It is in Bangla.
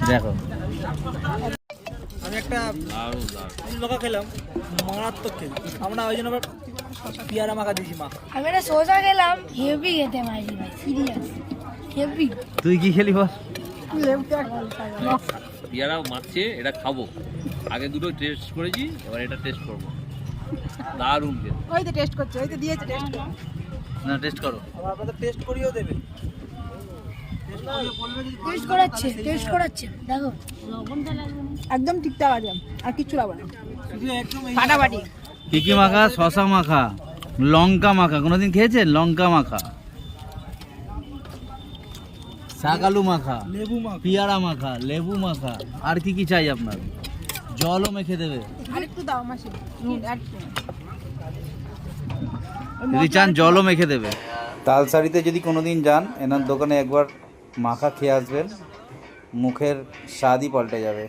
দেখো আমি একটা লঙ্কা খেলাম, মারাত্মক খেল। আমরা ওই জন্য আবার পেয়ারা মাখা দিয়েছি মা। আমি একটা সোজা গেলাম, হেভি খেতে মাইরি ভাই, সিরিয়াস হেভি। তুই কি খেলি বল? পেয়ারা মারছে, এটা খাবো। আগে দুটো টেস্ট করেছি, এবার এটা টেস্ট করবো। দারুণ খেতে। ওই তো টেস্ট করছে, ওই তো দিয়েছে টেস্ট করো। না টেস্ট করো। আবার আপনাদের টেস্ট করিয়েও দেবে। টেস্ট করাচ্ছে দেখো। একদম ঠিকঠাক আছে, আর কিচ্ছু লাগবে না। শুধু একদম এই ফাটাফাটি। কি কি মাখা? শশা মাখা, লঙ্কা মাখা। কোনোদিন খেয়েছেন লঙ্কা মাখা? শাক আলু মাখা, লেবু মাখা। পেয়ারা মাখা, লেবু মাখা। আর কি কি চাই আপনার? জলও মেখে দেবে আরেকটু দাও মাসি, যদি চান, জলও মেখে দেবে। তালসারিতে যদি কোনোদিন যান, এনার দোকানে একবার মাখা খেয়ে আসবেন, মুখের স্বাদই পাল্টে যাবে।